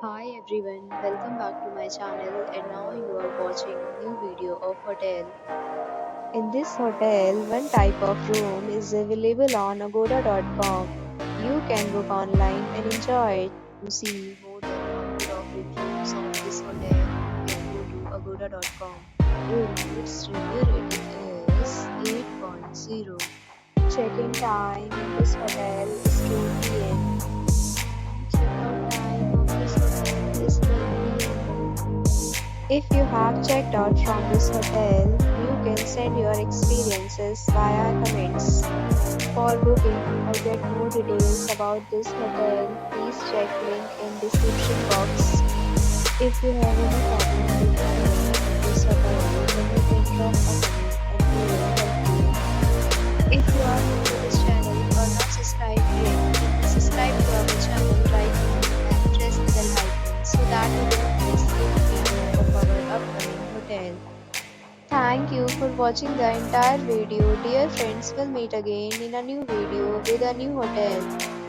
Hi everyone, welcome back to my channel and now you are watching new video of hotel. In this hotel, one type of room is available on agoda.com. You can book online and enjoy it. To see more than 100 of reviews of this hotel, you can go to agoda.com. Its review rating is 8.0. Check-in time in this hotel is 2 p.m. Check-out time of this hotel is 12 p.m. If you have checked out from this hotel, you can send your experiences via comments. For booking or get more details about this hotel, please check link in description box. If you have any problem booking a room in this hotel, then you can drop a comment and we will help you. If you are new to this channel or not subscribed yet, then subscribe to our channel right now and press the bell icon so that you don't miss any video of our upcoming hotel. Thank you for watching the entire video. Dear friends, we'll meet again in a new video with a new hotel.